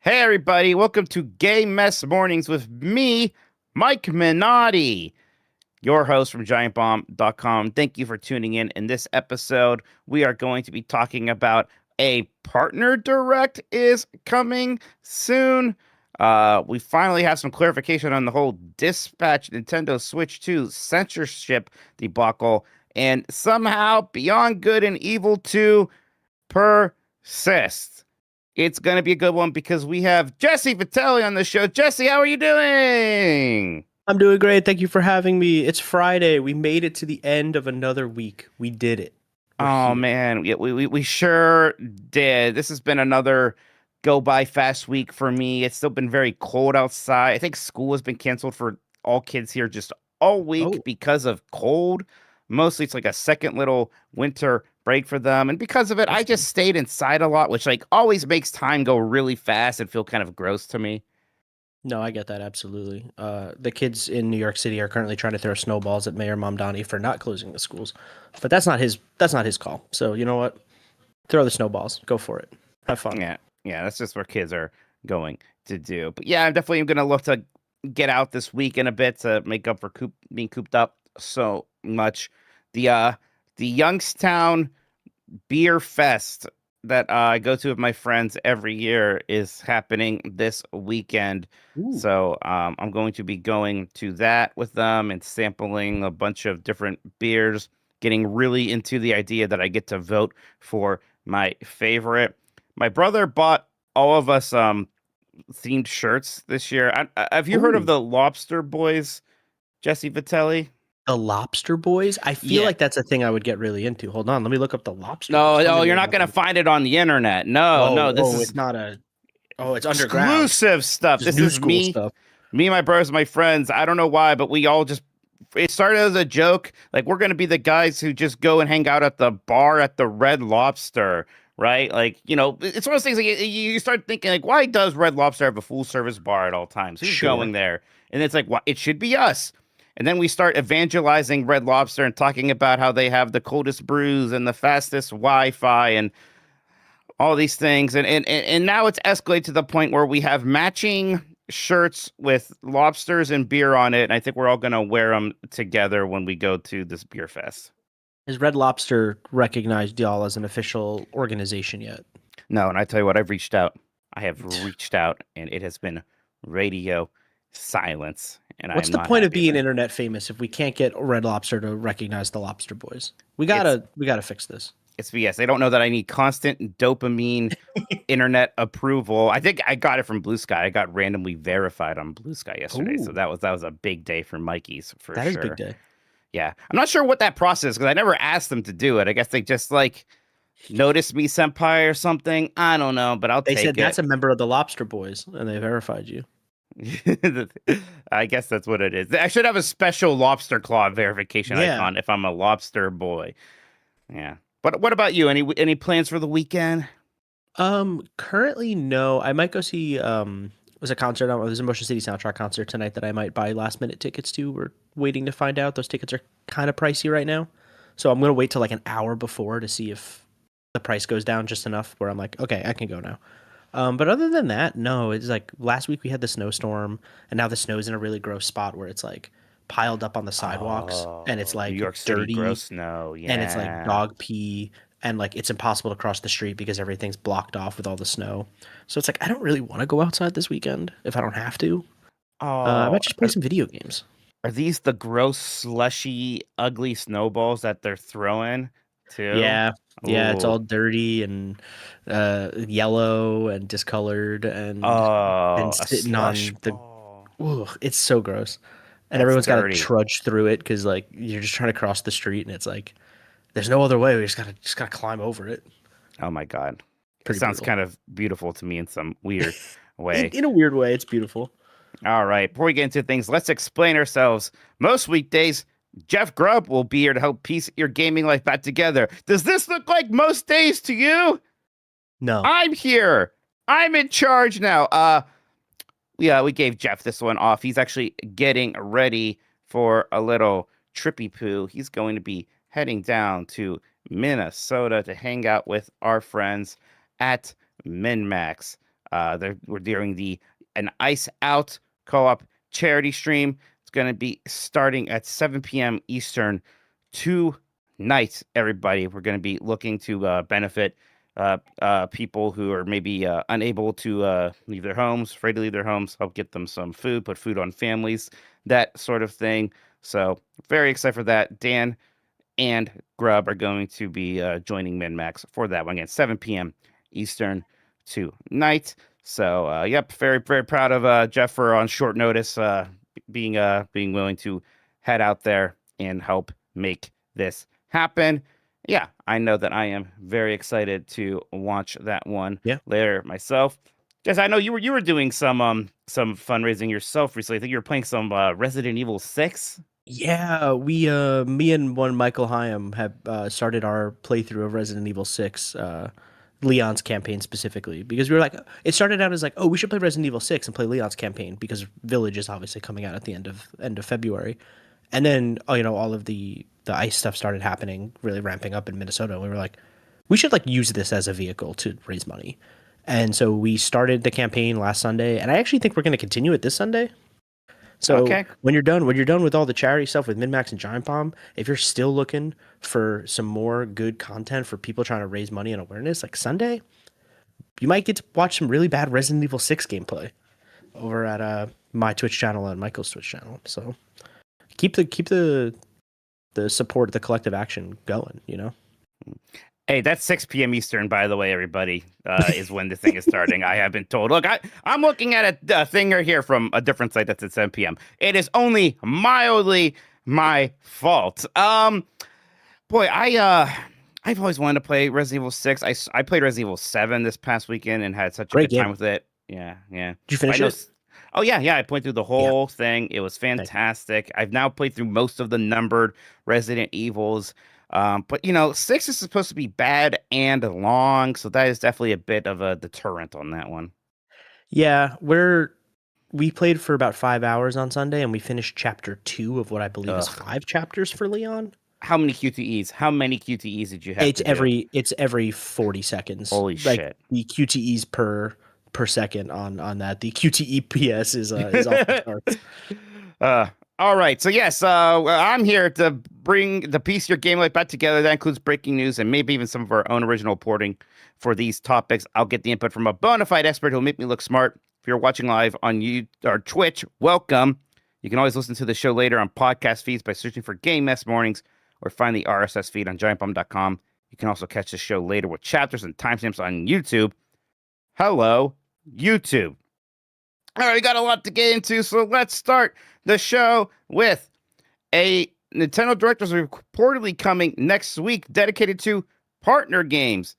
Hey, everybody, welcome to Game Mess Mornings with me, Mike Minotti, your host from giantbomb.com. Thank you for tuning in. In this episode, we are going to be talking about a partner direct is coming soon. We finally have some clarification on the whole Dispatch Nintendo Switch 2 censorship debacle, and somehow Beyond Good and Evil 2 persists. It's going to be a good one because we have Jesse Vitelli on the show. Jesse, how are you doing? I'm doing great. Thank you for having me. It's Friday. We made it to the end of another week. We did it. Oh, man. We sure did. This has been another go by fast week for me. It's still been very cold outside. I think school has been canceled for all kids here just all week because of cold. Mostly it's like a second little winter break for them. And because of it, I just stayed inside a lot, which like always makes time go really fast and feel kind of gross to me. No, I get that absolutely. The kids in New York City are currently trying to throw snowballs at Mayor Mamdani for not closing the schools, but that's not his call. So you know what? Throw the snowballs. Go for it. Have fun. Yeah, that's just what kids are going to do. But yeah, I'm definitely going to look to get out this week in a bit to make up for being cooped up so much. The Youngstown Beer Fest that I go to with my friends every year is happening this weekend. Ooh. So I'm going to be going to that with them and sampling a bunch of different beers, getting really into the idea that I get to vote for my favorite. My brother bought all of us themed shirts this year. Have you heard of the Lobster Boys, Jesse Vitelli? The Lobster Boys? I feel like that's a thing I would get really into. Hold on, let me look up the Lobster Boys. No, you're not going to find it on the internet. No, this is... it's not a... Oh, it's underground. Exclusive stuff. This is me. Stuff. Me, my brothers, my friends. I don't know why, but we all just... It started as a joke. Like, we're going to be the guys who just go and hang out at the bar at the Red Lobster, right? Like, you know, it's one of those things, like, you start thinking, like, why does Red Lobster have a full-service bar at all times? Who's going there? And it's like, it should be us. And then we start evangelizing Red Lobster and talking about how they have the coldest brews and the fastest Wi-Fi and all these things. And now it's escalated to the point where we have matching shirts with lobsters and beer on it. And I think we're all going to wear them together when we go to this beer fest. Has Red Lobster recognized y'all as an official organization yet? No, and I tell you what, I've reached out. I have reached out, and it has been radio silence. And what's the point of being internet famous if we can't get Red Lobster to recognize the Lobster Boys? We gotta fix this. It's BS. They don't know that I need constant dopamine internet approval. I think I got it from Blue Sky. I got randomly verified on Blue Sky yesterday. Ooh. So that was a big day for Mikey's for sure. That is a big day. Yeah. I'm not sure what that process is because I never asked them to do it. I guess they just like noticed me, senpai, or something. I don't know, but They said that's a member of the Lobster Boys and they verified you. I guess that's what it is. I should have a special lobster claw verification icon if I'm a lobster boy. Yeah. But what about you? Any plans for the weekend? Currently no. I might go see there's a concert. There's a Motion City soundtrack concert tonight that I might buy last minute tickets to. We're waiting to find out. Those tickets are kind of pricey right now. So I'm gonna wait till like an hour before to see if the price goes down just enough where I'm like, okay, I can go now. But other than that, no, it's like last week we had the snowstorm and now the snow's in a really gross spot where it's like piled up on the sidewalks and it's like New York City dirty gross snow. Yeah. And it's like dog pee and like it's impossible to cross the street because everything's blocked off with all the snow. So it's like, I don't really want to go outside this weekend if I don't have to. I might just play some video games. Are these the gross, slushy, ugly snowballs that they're throwing too? Yeah. Yeah, it's all dirty and yellow and discolored and sitting on the. Ooh, it's so gross, and everyone's got to trudge through it because like you're just trying to cross the street and it's like there's no other way. We just gotta climb over it. Oh my god, it sounds kind of beautiful to me in some weird way. In a weird way, it's beautiful. All right, before we get into things, let's explain ourselves. Most weekdays, Jeff Grubb will be here to help piece your gaming life back together. Does this look like most days to you? No. I'm here. I'm in charge now. We gave Jeff this one off. He's actually getting ready for a little trippy poo. He's going to be heading down to Minnesota to hang out with our friends at MinMax. We're doing an Ice Out co-op charity stream. It's going to be starting at 7 p.m. Eastern tonight, everybody. We're going to be looking to benefit people who are maybe unable to leave their homes, afraid to leave their homes, help get them some food, put food on families, that sort of thing. So very excited for that. Dan and Grubb are going to be joining MinMax for that one again, 7 p.m. Eastern tonight. So, yep, very, very proud of Jeff for on short notice being willing to head out there and help make this happen. Yeah, I know that I am very excited to watch that one later myself. Jess, I know you were doing some fundraising yourself recently. I think you were playing some Resident Evil 6. Yeah, we me and one Michael Hyam have started our playthrough of Resident Evil 6, Leon's campaign specifically, because we were like, it started out as like, oh, we should play Resident Evil 6 and play Leon's campaign because Village is obviously coming out at the end of February. And then all of the ice stuff started happening, really ramping up in Minnesota. And we were like, we should like use this as a vehicle to raise money. And so we started the campaign last Sunday, and I actually think we're going to continue it this Sunday. So when you're done with all the charity stuff with MinMax and Giant Bomb, if you're still looking for some more good content for people trying to raise money and awareness, like Sunday, you might get to watch some really bad Resident Evil 6 gameplay over at my Twitch channel and Michael's Twitch channel. So keep the support, the collective action going, Hey, that's 6 p.m. Eastern, by the way, everybody, is when the thing is starting. I have been told. Look, I'm looking at a thing right here from a different site that's at 7 p.m. It is only mildly my fault. Boy, I've always wanted to play Resident Evil 6. I played Resident Evil 7 this past weekend and had such a good time with it. Yeah. Did you finish it? Oh, yeah. I played through the whole thing. It was fantastic. I've now played through most of the numbered Resident Evils. But 6 is supposed to be bad and long, so that is definitely a bit of a deterrent on that one. Yeah, we played for about 5 hours on Sunday, and we finished chapter 2 of what I believe is 5 chapters for Leon. How many QTEs? How many QTEs did you have? It's every 40 seconds. Holy shit! The QTEs per second on that. The QTEPS is off the charts. All right, so yes, I'm here to bring the piece of your game life back together. That includes breaking news and maybe even some of our own original reporting for these topics. I'll get the input from a bona fide expert who'll make me look smart. If you're watching live on YouTube or Twitch, welcome. You can always listen to the show later on podcast feeds by searching for Game Mess Mornings or find the RSS feed on giantbomb.com. You can also catch the show later with chapters and timestamps on YouTube. Hello, YouTube. All right, we got a lot to get into, so let's start the show with a Nintendo Direct is reportedly coming next week dedicated to partner games.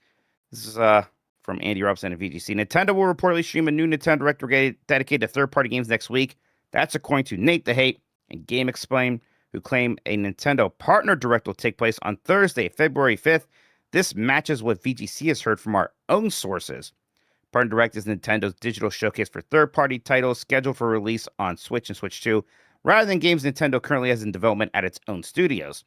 This is from Andy Robson of VGC. Nintendo will reportedly stream a new Nintendo Direct dedicated to third-party games next week. That's according to Nate the Hate and Game Explain, who claim a Nintendo Partner Direct will take place on Thursday, February 5th. This matches what VGC has heard from our own sources. Partner Direct is Nintendo's digital showcase for third-party titles scheduled for release on Switch and Switch 2, rather than games Nintendo currently has in development at its own studios.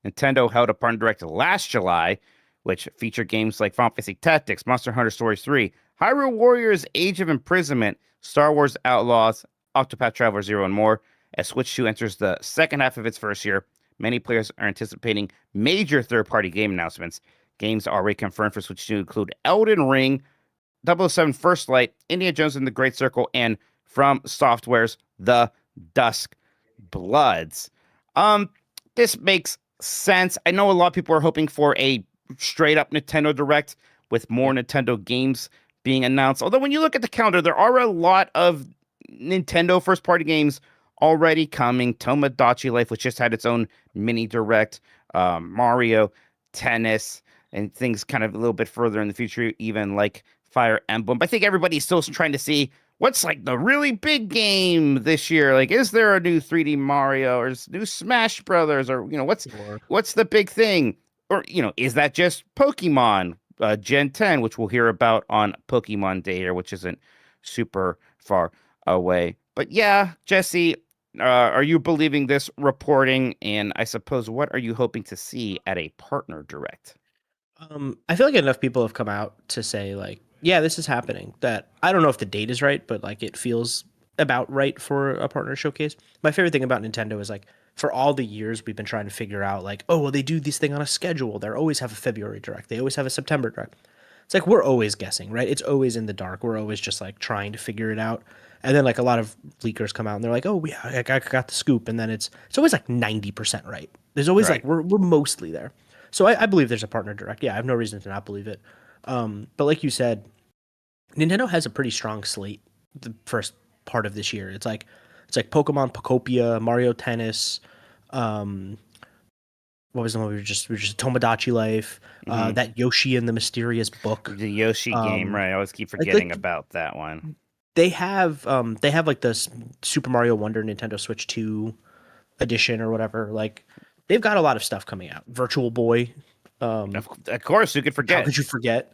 Nintendo held a Partner Direct last July, which featured games like Final Fantasy Tactics, Monster Hunter Stories 3, Hyrule Warriors Age of Imprisonment, Star Wars Outlaws, Octopath Traveler 0, and more. As Switch 2 enters the second half of its first year, many players are anticipating major third-party game announcements. Games already confirmed for Switch 2 include Elden Ring, 007 First Light, Indiana Jones and the Great Circle, and From Software's The Dusk Bloods. This makes sense. I know a lot of people are hoping for a straight-up Nintendo Direct with more Nintendo games being announced. Although when you look at the calendar, there are a lot of Nintendo first-party games already coming. Tomodachi Life, which just had its own mini Direct, Mario, Tennis, and things kind of a little bit further in the future, even like Fire Emblem. But I think everybody's still trying to see what's like the really big game this year. Like, is there a new 3D Mario or new Smash Brothers, or what's the big thing? Or is that just Pokemon Gen 10, which we'll hear about on Pokemon Day here, which isn't super far away. But yeah, Jesse, are you believing this reporting? And I suppose, what are you hoping to see at a partner direct? I feel like enough people have come out to say, like, Yeah, this is happening. That I don't know if the date is right, but like it feels about right for a partner showcase. My favorite thing about Nintendo is like for all the years we've been trying to figure out like, oh well, they do this thing on a schedule. They always have a February direct. They always have a September direct. It's like we're always guessing, right? It's always in the dark. We're always just like trying to figure it out. And then like a lot of leakers come out and they're like, oh yeah, I got the scoop. And then it's always like 90% right. There's always like Right. we're mostly there. So I believe there's a partner direct. Yeah, I have no reason to not believe it. But like you said, Nintendo has a pretty strong slate the first part of this year. It's like Pokemon Pocopia, Mario Tennis, um, what was the one we were just Tomodachi Life, Hmm. that Yoshi and the Mysterious Book. The Yoshi game, Um, right? I always keep like forgetting like about that one. they have like this Super Mario Wonder Nintendo Switch 2 edition or whatever. Like they've got a lot of stuff coming out. Virtual Boy, um, Of course, who could how forget? could you forget?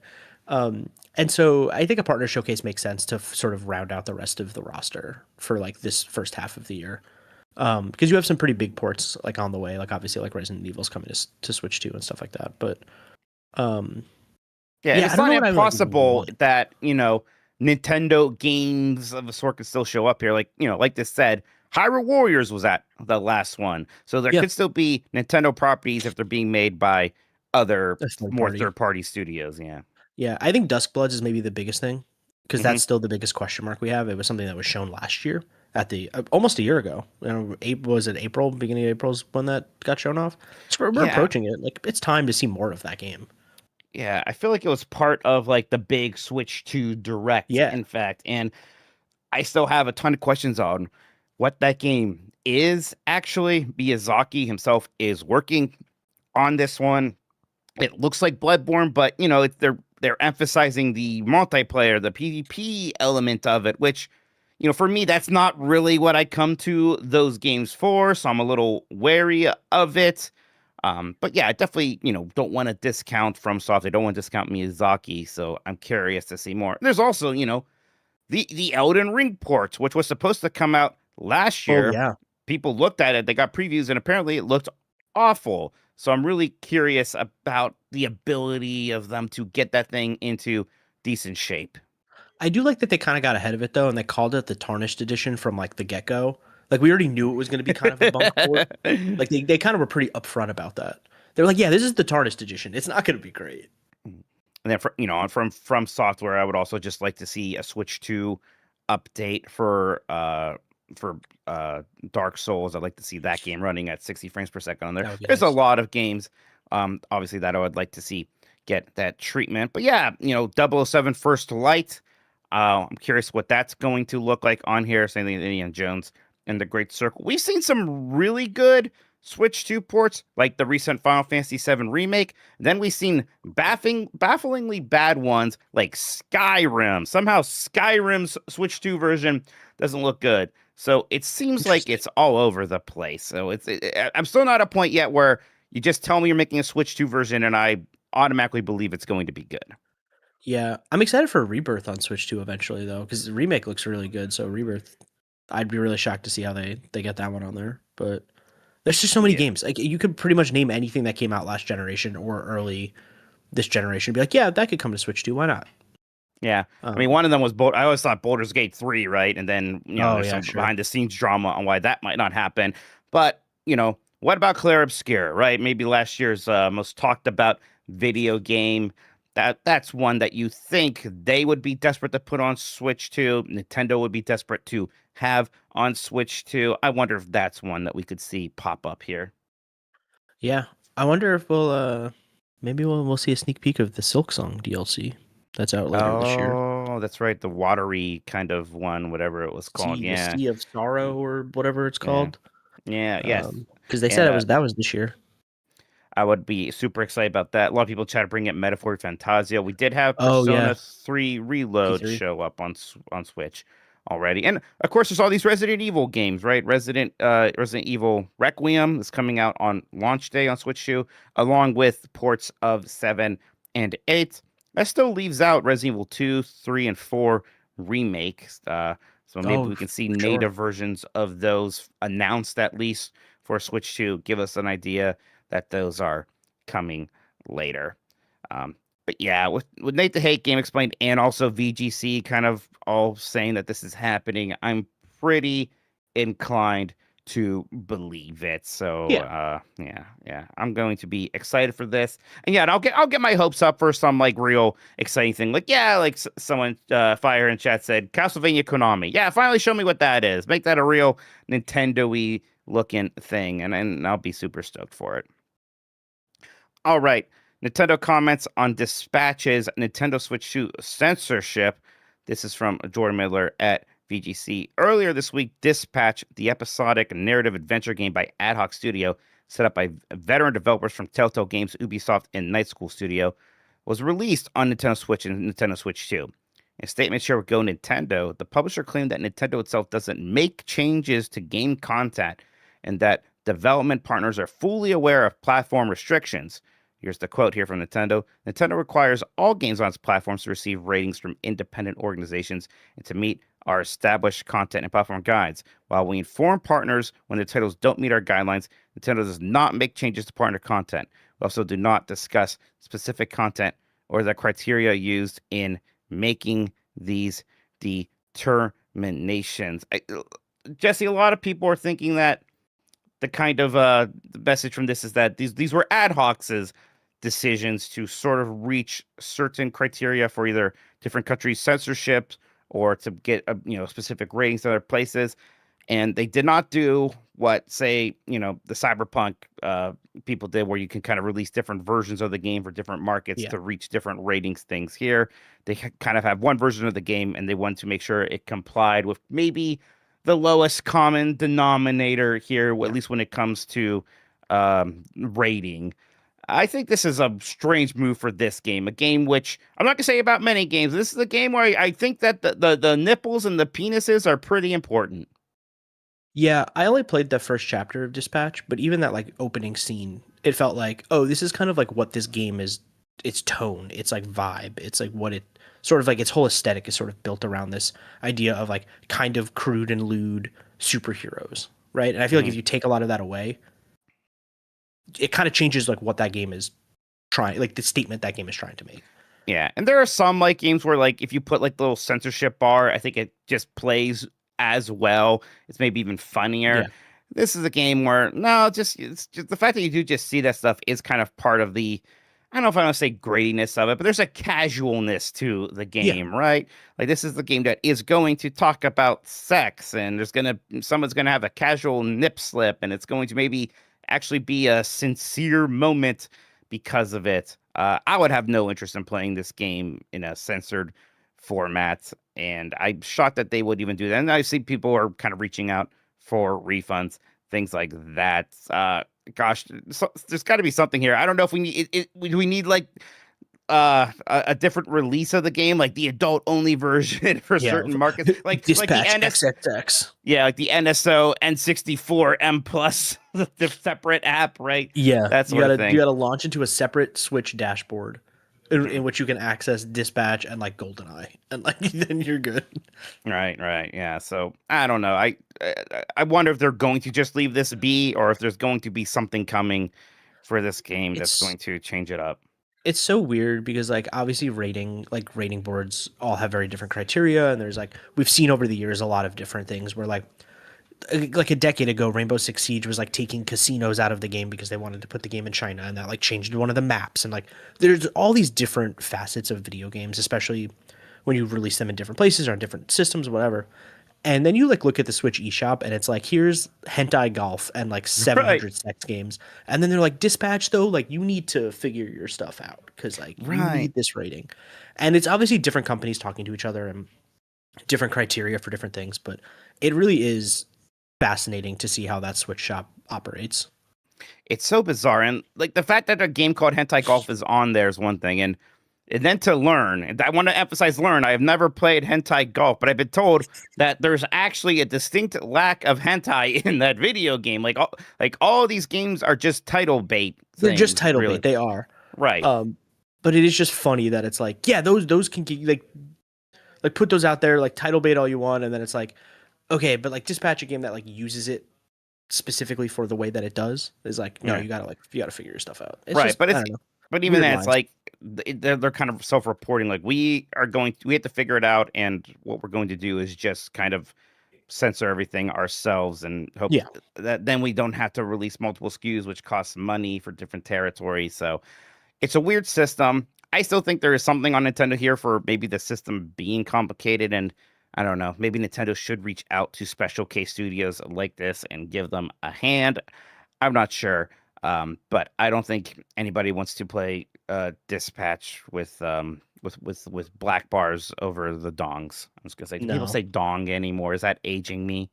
And so I think a partner showcase makes sense to sort of round out the rest of the roster for like this first half of the year. Because you have some pretty big ports like on the way, like obviously like Resident Evil's coming to Switch 2 and stuff like that. But um, Yeah, and yeah, it's I don't not know what I like impossible want. that, Nintendo games of a sort could still show up here. Like, like this said, Hyrule Warriors was at the last one. So there Yeah, could still be Nintendo properties if they're being made by other, a third more party. third-party studios. Yeah. Yeah, I think Duskbloods is maybe the biggest thing because Hmm. that's still the biggest question mark we have. It was something that was shown last year at the almost a year ago. Was it April? Beginning of April's when that got shown off. So we're Yeah. approaching it. Like it's time to see more of that game. Yeah. I feel like it was part of like the big Switch 2 Direct, Yeah, in fact. And I still have a ton of questions on what that game is actually. Miyazaki himself is working on this one. It looks like Bloodborne, but they're emphasizing the multiplayer, the PvP element of it, which for me that's not really what I come to those games for, so I'm a little wary of it. But yeah, I definitely don't want to discount FromSoft. I don't want to discount Miyazaki, so I'm curious to see more. There's also the Elden Ring port, which was supposed to come out last oh year. yeah. People looked at it, they got previews, and apparently it looked awful. So I'm really curious about the ability of them to get that thing into decent shape. I do like that they kind of got ahead of it though, and they called it the Tarnished Edition from like the get go. Like we already knew it was going to be kind of a bunk port. Like they kind of were pretty upfront about that. They were like, yeah, this is the Tarnished Edition. It's not going to be great. And then from software, I would also just like to see a Switch 2 update for Dark Souls. I'd like to see that game running at 60 frames per second on there. That would be There's a nice. lot of games, obviously, that I would like to see get that treatment. But yeah, 007 First Light. I'm curious what that's going to look like on here. Same thing with Indiana Jones and the Great Circle. We've seen some really good Switch 2 ports, like the recent Final Fantasy VII remake. Then we've seen bafflingly bad ones like Skyrim. Somehow Skyrim's Switch 2 version doesn't look good. So it seems like Interesting. it's all over the place. So I'm still not at a point yet where you just tell me you're making a Switch 2 version and I automatically believe it's going to be good. Yeah, I'm excited for Rebirth on Switch 2 eventually though, because the remake looks really good. So Rebirth, I'd be really shocked to see how they get that one on there. But there's just so many Yeah. games. Like you could pretty much name anything that came out last generation or early this generation. And be like, yeah, that could come to Switch 2. Why not? Yeah. I mean, Um, one of them was I always thought Baldur's Gate 3, right? And then, oh there's yeah, some sure. behind the scenes drama on why that might not happen. But, what about Claire Obscure, right? Maybe last year's most talked about video game. That's one that you think they would be desperate to put on Switch 2. Nintendo would be desperate to have on Switch 2. I wonder if that's one that we could see pop up here. Yeah, I wonder if we'll maybe we'll see a sneak peek of the Silk Song DLC that's out later this year. Oh, that's right. The watery kind of one, whatever it was called. The Yeah. Sea of Sorrow or whatever it's Yeah. called. Yeah. Yes. Because they said And that was this year. I would be super excited about that. A lot of people try to bring up Metaphor Fantasia. We did have Oh yeah, Persona 3 Reload P3. show up on Switch already. And of course there's all these Resident Evil games, right? Resident Evil Requiem is coming out on launch day on Switch 2, along with ports of 7 and 8. That still leaves out Resident Evil 2, 3, and 4 remakes. So maybe Oh, we can see for sure. native versions of those announced at least for Switch 2. Give us an idea that those are coming later. Um, But yeah, with Nate the Hate Game Explained and also VGC kind of all saying that this is happening, I'm pretty inclined to believe it. So Yeah. yeah, I'm going to be excited for this. And yeah, and I'll get my hopes up for some like real exciting thing. Like yeah, like someone Fire in chat said Castlevania Konami. Yeah, finally show me what that is. Make that a real Nintendo-y looking thing, and I'll be super stoked for it. All right. Nintendo comments on dispatches Nintendo Switch 2 censorship. This is from Jordan Miller at VGC. Earlier this week, Dispatch, the episodic narrative adventure game by Ad Hoc Studio, set up by veteran developers from Telltale Games, Ubisoft, and Night School Studio, was released on Nintendo Switch and Nintendo Switch 2. In a statement shared with Go Nintendo, the publisher claimed that Nintendo itself doesn't make changes to game content and that development partners are fully aware of platform restrictions. Here's the quote here from Nintendo. Nintendo requires all games on its platforms to receive ratings from independent organizations and to meet our established content and platform guides. While we inform partners when the titles don't meet our guidelines, Nintendo does not make changes to partner content. We also do not discuss specific content or the criteria used in making these determinations. Jesse, a lot of people are thinking that the kind of the message from this is that these were ad hocs decisions to sort of reach certain criteria for either different countries' censorship or to get specific ratings in other places, and they did not do what say the Cyberpunk people did, where you can kind of release different versions of the game for different markets to reach different ratings things. Here they kind of have one version of the game, and they wanted to make sure it complied with maybe the lowest common denominator here, at least when it comes to rating. I think this is a strange move for this game, a game which I'm not going to say about many games. This is a game where I think that the nipples and the penises are pretty important. Yeah, I only played the first chapter of Dispatch, but even that like opening scene, it felt like, oh, this is kind of like what this game is, its tone, its like vibe, it's like what it sort of like its whole aesthetic is sort of built around this idea of like kind of crude and lewd superheroes, right? And I feel like if you take a lot of that away, it kind of changes like what that game is trying, like the statement that game is trying to make. Yeah, and there are some like games where like if you put like the little censorship bar, I think it just plays as well. It's maybe even funnier. Yeah. This is a game where it's just the fact that you do just see that stuff is kind of part of the, I don't know if I want to say grittiness of it, but there's a casualness to the game, right? Like this is the game that is going to talk about sex, and someone's gonna have a casual nip slip, and it's going to maybe actually be a sincere moment because of it. I would have no interest in playing this game in a censored format, and I'm shocked that they would even do that. And I see people are kind of reaching out for refunds, things like that. Gosh, there's got to be something here. I don't know if we need we need like a different release of the game, like the adult only version for certain markets, like Dispatch like the XXX. Yeah, like the NSO N64 M Plus, the separate app, right? Yeah, that sort of thing. You gotta launch into a separate Switch dashboard in which you can access Dispatch and like GoldenEye, and like then you're good. Right, yeah. So I don't know. I wonder if they're going to just leave this be, or if there's going to be something coming for this game that's going to change it up. It's so weird because like obviously rating boards all have very different criteria, and there's like we've seen over the years a lot of different things where like a decade ago Rainbow Six Siege was like taking casinos out of the game because they wanted to put the game in China, and that like changed one of the maps, and like there's all these different facets of video games, especially when you release them in different places or on different systems or whatever. And then you like look at the Switch eShop and it's like, here's hentai golf and like 700 sex games. And then they're like, Dispatch though, like you need to figure your stuff out because like you need this rating. And it's obviously different companies talking to each other and different criteria for different things, but it really is fascinating to see how that Switch shop operates. It's so bizarre. And like the fact that a game called Hentai Golf is on there is one thing. And then to learn, and I want to emphasize learn, I have never played hentai golf, but I've been told that there's actually a distinct lack of hentai in that video game. Like all these games are just title bait. They're just title bait. They are. Right. But it is just funny that it's like, yeah, those can get like put those out there, like title bait all you want. And then it's like, okay, but like Dispatch, a game that like uses it specifically for the way that it does is like, no, you gotta figure your stuff out. It's right. Just, but but even Weird then, it's lines. like they're kind of self-reporting. Like we have to figure it out, and what we're going to do is just kind of censor everything ourselves and hope Yeah. that then we don't have to release multiple SKUs, which costs money for different territories. So it's a weird system. I still think there is something on Nintendo here for maybe the system being complicated, and I don't know, maybe Nintendo should reach out to special case studios like this and give them a hand. I'm not sure, but I don't think anybody wants to play Dispatch with black bars over the dongs. I was gonna say, do people No. say dong anymore? Is that aging me?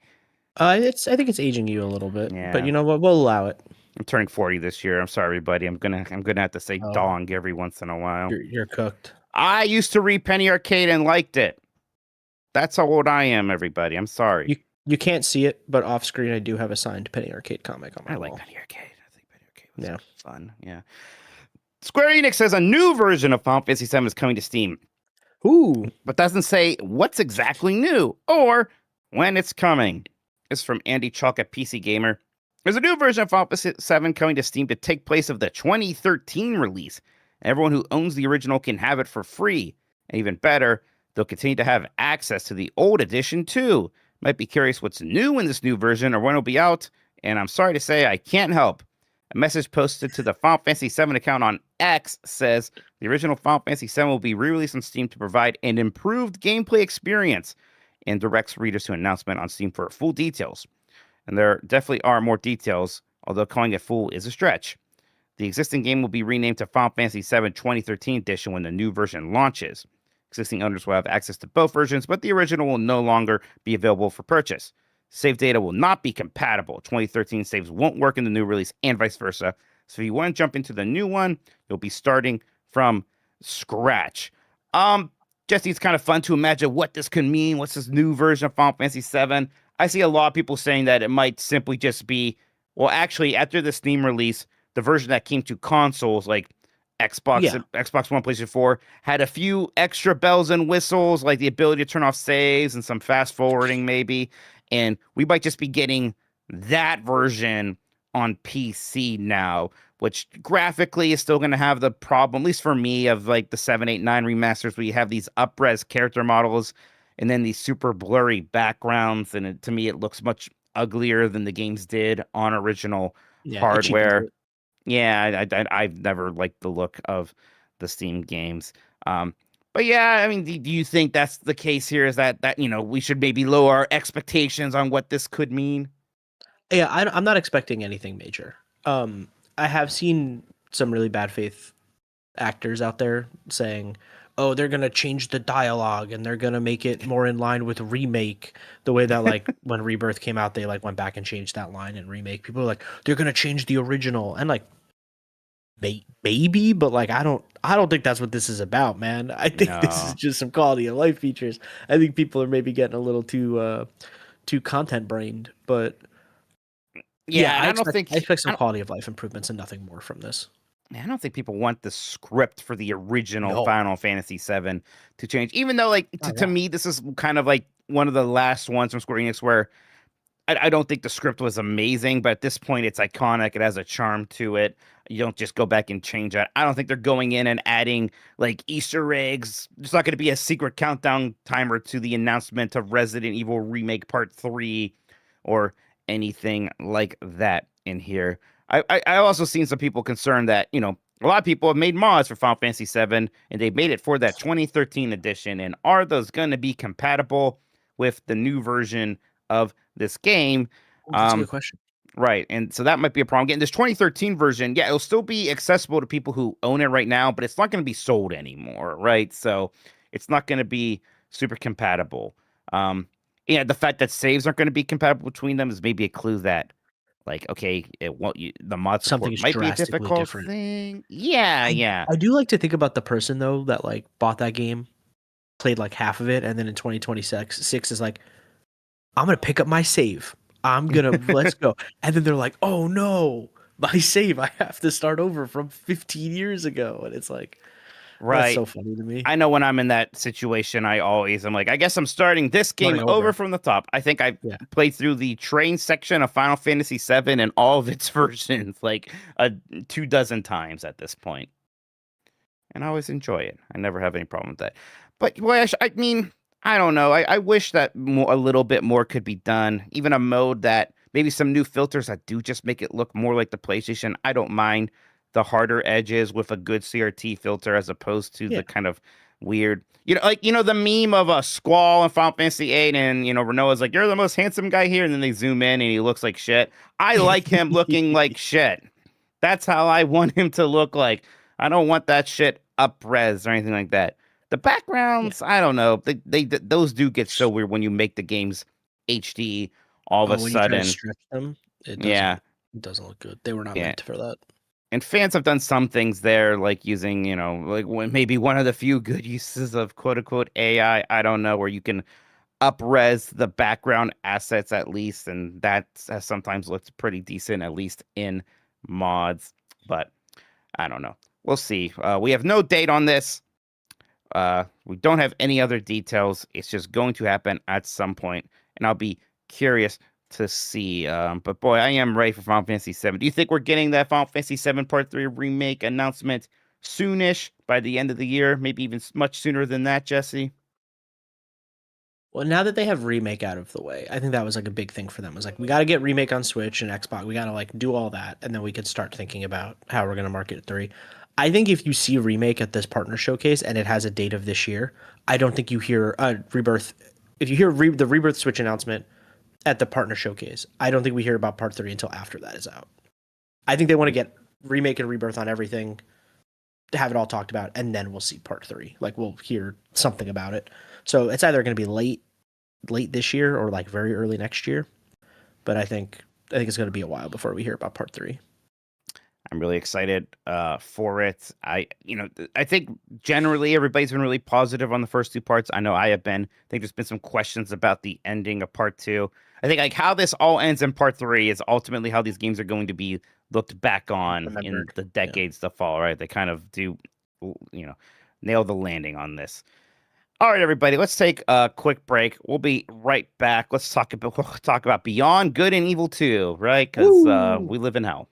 I think it's aging you a little bit, but Yeah, you know what? We'll allow it. I'm turning 40 this year. I'm sorry, everybody. I'm gonna have to say Oh, dong every once in a while. you're cooked. I used to read Penny Arcade and liked it. That's how old I am, everybody. I'm sorry. You can't see it, but off screen I do have a signed Penny Arcade comic on my I like wall. Penny Arcade. I think Penny Arcade was Yeah. fun. Yeah. Square Enix says a new version of Final Fantasy VII is coming to Steam, Ooh. but doesn't say what's exactly new or when it's coming. It's from Andy Chalk at PC Gamer. There's a new version of Final Fantasy VII coming to Steam to take place of the 2013 release. Everyone who owns the original can have it for free. And even better, they'll continue to have access to the old edition too. Might be curious what's new in this new version or when it'll be out, and I'm sorry to say I can't help. A message posted to the Final Fantasy VII account on X says the original Final Fantasy VII will be re-released on Steam to provide an improved gameplay experience and directs readers to an announcement on Steam for full details. And there definitely are more details, although calling it full is a stretch. The existing game will be renamed to Final Fantasy VII 2013 Edition when the new version launches. Existing owners will have access to both versions, but the original will no longer be available for purchase. Save data will not be compatible. 2013 saves won't work in the new release and vice versa. So if you want to jump into the new one, you'll be starting from scratch. Jesse, it's kind of fun to imagine what this could mean. What's this new version of Final Fantasy VII? I see a lot of people saying that it might simply just be, well, actually, after the Steam release, the version that came to consoles like Xbox One, PlayStation 4 had a few extra bells and whistles, like the ability to turn off saves and some fast forwarding, maybe. And we might just be getting that version on PC now, which graphically is still going to have the problem, at least for me, of like the 7, 8, 9 remasters where you have these up-res character models and then these super blurry backgrounds. And to me, it looks much uglier than the games did on original hardware. Yeah, I've never liked the look of the Steam games. But yeah, I mean, do you think that's the case here? Is that we should maybe lower our expectations on what this could mean? Yeah, I'm not expecting anything major. I have seen some really bad faith actors out there saying, "Oh, they're gonna change the dialogue and they're gonna make it more in line with Remake." The way that like when Rebirth came out, they like went back and changed that line in Remake. People are like, "They're gonna change the original," and like, maybe, but like I don't think that's what this is about, man. I think this is just some quality of life features. I think people are maybe getting a little too content brained, but Yeah, I expect some quality of life improvements and nothing more from this. I don't think people want the script for the original No. Final Fantasy VII to change. Even though, like, to me, this is kind of like one of the last ones from Square Enix where I don't think the script was amazing, but at this point, it's iconic. It has a charm to it. You don't just go back and change that. I don't think they're going in and adding like Easter eggs. There's not going to be a secret countdown timer to the announcement of Resident Evil Remake Part 3 or anything like that in here. I also seen some people concerned that, a lot of people have made mods for Final Fantasy VII and they made it for that 2013 edition. And are those going to be compatible with the new version of this game? That's a good question. Right. And so that might be a problem. Getting this 2013 version, yeah, it'll still be accessible to people who own it right now, but it's not going to be sold anymore. Right. So it's not going to be super compatible. The fact that saves aren't going to be compatible between them is maybe a clue that, like, okay, the mod support might be a difficult thing. Yeah. I do like to think about the person though that like bought that game, played like half of it, and then in 2026 is like, I'm gonna pick up my save. Let's go. And then they're like, oh no, my save, I have to start over from 15 years ago. And it's like, right. That's so funny to me. I know when I'm in that situation, I'm like, I guess I'm starting this game over from the top. I think I played through the train section of Final Fantasy VII and all of its versions like 24 times at this point. and I always enjoy it. I never have any problem with that. But boy, I mean, I don't know. I wish that a little bit more could be done. Even a mode that maybe some new filters that do just make it look more like the PlayStation. I don't mind the harder edges with a good CRT filter as opposed to Yeah. the kind of weird, the meme of a Squall in Final Fantasy VIII, and Renoa's like, "You're the most handsome guy here," and then they zoom in and he looks like shit. I like him looking like shit. That's how I want him to look like. I don't want that shit up res or anything like that. The backgrounds, I don't know. Those do get so weird when you make the games HD all of a When you try to sudden. stretch them, Yeah. It doesn't look good. They were not Yeah. meant for that. And fans have done some things there, like using, like maybe one of the few good uses of quote unquote AI. I don't know, where you can up-res the background assets at least, and that has sometimes looked pretty decent, at least in mods. But I don't know. We'll see. We have no date on this. We don't have any other details. It's just going to happen at some point, and I'll be curious to see. But boy, I am ready for Final Fantasy VII. Do you think we're getting that Final Fantasy VII Part 3 remake announcement soonish, by the end of the year? Maybe even much sooner than that, Jesse? Well, now that they have remake out of the way, I think that was like a big thing for them. It was like, we got to get remake on Switch and Xbox. We got to like do all that, and then we could start thinking about how we're going to market 3. I think if you see remake at this partner showcase and it has a date of this year, I don't think you hear Rebirth. If you hear the Rebirth Switch announcement at the partner showcase, I don't think we hear about Part 3 until after that is out. I think they want to get remake and Rebirth on everything, to have it all talked about, and then we'll see Part 3. Like, we'll hear something about it. So it's either going to be late this year or like very early next year. But I think it's going to be a while before we hear about Part 3. I'm really excited for it. I think generally everybody's been really positive on the first 2 parts. I know I have been. I think there's been some questions about the ending of Part 2. I think like how this all ends in Part 3 is ultimately how these games are going to be looked back on in the decades to fall, right? They kind of do, nail the landing on this. All right, everybody, let's take a quick break. We'll be right back. We'll talk about Beyond Good and Evil 2, right? Because we live in hell.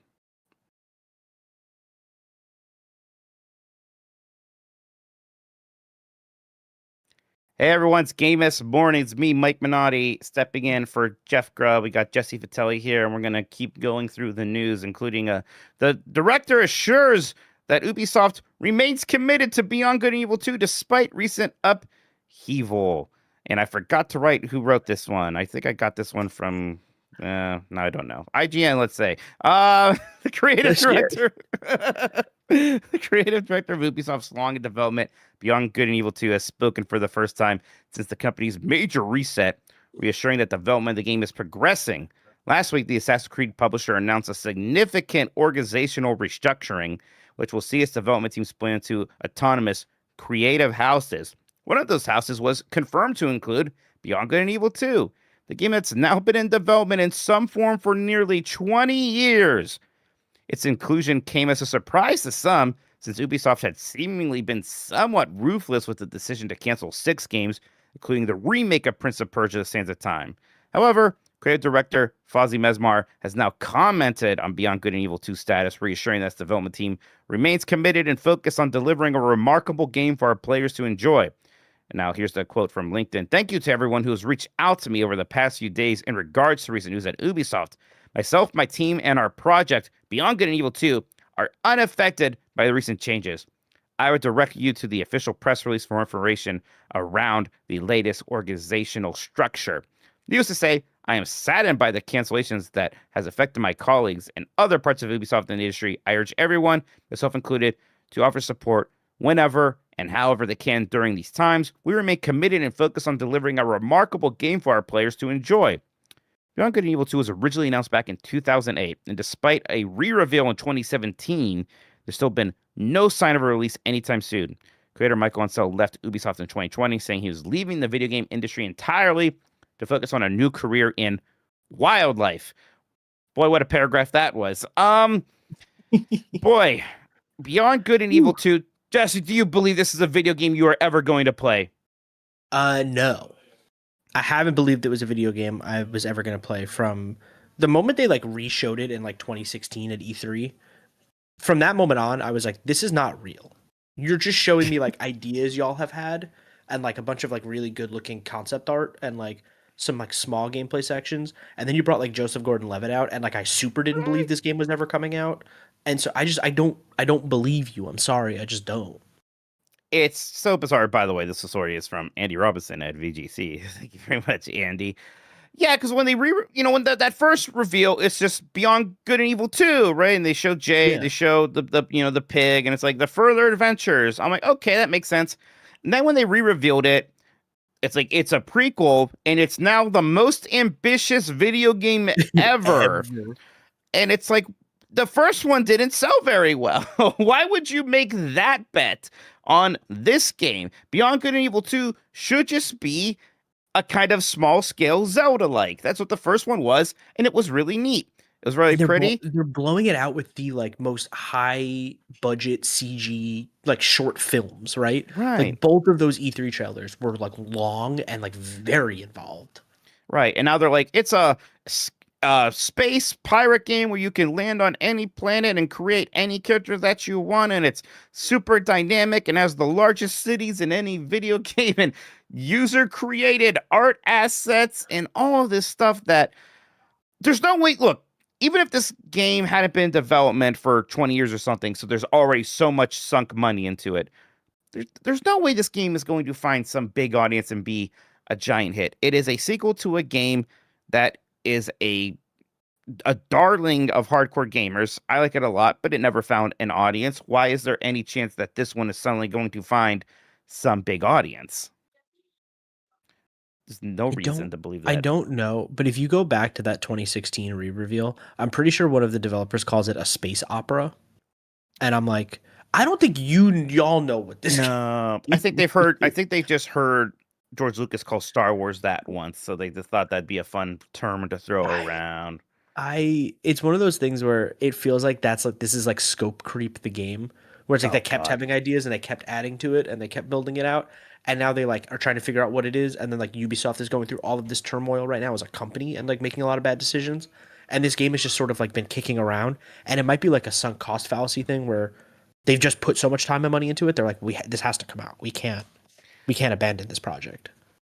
Hey everyone, it's Game S Morning. It's me, Mike Minotti, stepping in for Jeff Grubb. We got Jesse Vitelli here, and we're going to keep going through the news, including the director assures that Ubisoft remains committed to Beyond Good and Evil 2 despite recent upheaval. And I forgot to write who wrote this one. I think I got this one from, no, I don't know. IGN, let's say. The creative director. The creative director of Ubisoft's long in development, Beyond Good and Evil 2, has spoken for the first time since the company's major reset, reassuring that development of the game is progressing. Last week, the Assassin's Creed publisher announced a significant organizational restructuring, which will see its development team split into autonomous creative houses. One of those houses was confirmed to include Beyond Good and Evil 2, the game that's now been in development in some form for nearly 20 years. Its inclusion came as a surprise to some, since Ubisoft had seemingly been somewhat ruthless with the decision to cancel 6 games, including the remake of Prince of Persia: Sands of Time. However, creative director Fawzi Mesmar has now commented on Beyond Good and Evil 2 status, reassuring that its development team remains committed and focused on delivering a remarkable game for our players to enjoy. And now here's the quote from LinkedIn. "Thank you to everyone who has reached out to me over the past few days in regards to recent news at Ubisoft. Myself, my team, and our project, Beyond Good and Evil 2, are unaffected by the recent changes. I would direct you to the official press release for information around the latest organizational structure. Needless to say, I am saddened by the cancellations that has affected my colleagues and other parts of Ubisoft in the industry. I urge everyone, myself included, to offer support whenever and however they can during these times. We remain committed and focused on delivering a remarkable game for our players to enjoy." Beyond Good and Evil 2 was originally announced back in 2008, and despite a re-reveal in 2017, there's still been no sign of a release anytime soon. Creator Michael Ansel left Ubisoft in 2020, saying he was leaving the video game industry entirely to focus on a new career in wildlife. Boy, what a paragraph that was. Boy, Beyond Good and Evil 2. Jesse, do you believe this is a video game you are ever going to play? No. I haven't believed it was a video game I was ever going to play from the moment they like re-showed it in like 2016 at E3. From that moment on, I was like, this is not real. You're just showing me like ideas y'all have had and like a bunch of like really good looking concept art and like some like small gameplay sections. And then you brought like Joseph Gordon-Levitt out and like I super didn't believe this game was never coming out. And so I don't believe you. I'm sorry. I just don't. It's so bizarre. By the way, this story is from Andy Robinson at VGC. Thank you very much, Andy. Yeah, because when they when that first reveal, it's just Beyond Good and Evil 2, right? And they show Jade, Yeah. they show the pig, and it's like the further adventures. I'm like, okay, that makes sense. And then when they re-revealed it, it's like it's a prequel, and it's now the most ambitious video game ever. Ever. And it's like the first one didn't sell very well. Why would you make that bet on this game? Beyond Good and Evil 2 should just be a kind of small scale Zelda like. That's what the first one was, and it was really neat. It was really pretty. They're blowing it out with the like most high budget CG like short films, right? Right. Like both of those E3 trailers were like long and like very involved. Right. And now they're like, it's a space pirate game where you can land on any planet and create any character that you want, and it's super dynamic and has the largest cities in any video game and user created art assets and all this stuff that there's no way. Look, even if this game hadn't been in development for 20 years or something, so there's already so much sunk money into it, there's no way this game is going to find some big audience and be a giant hit. It is a sequel to a game that is a darling of hardcore gamers. I like it a lot, but it never found an audience. Why is there any chance that this one is suddenly going to find some big audience? There's no reason to believe I that. don't know, but if you go back to that 2016 re-reveal, I'm pretty sure one of the developers calls it a space opera. And I'm like, I don't think y'all know what this No, I think they've heard. I think they've just heard George Lucas call Star Wars that once, so they just thought that'd be a fun term to throw around. It's one of those things where it feels like this is like scope creep the game, where it's like they kept having ideas and they kept adding to it and they kept building it out, and now they like are trying to figure out what it is, and then like Ubisoft is going through all of this turmoil right now as a company and like making a lot of bad decisions, and this game has just sort of like been kicking around, and it might be like a sunk cost fallacy thing where they've just put so much time and money into it, they're like, this has to come out, we can't abandon this project.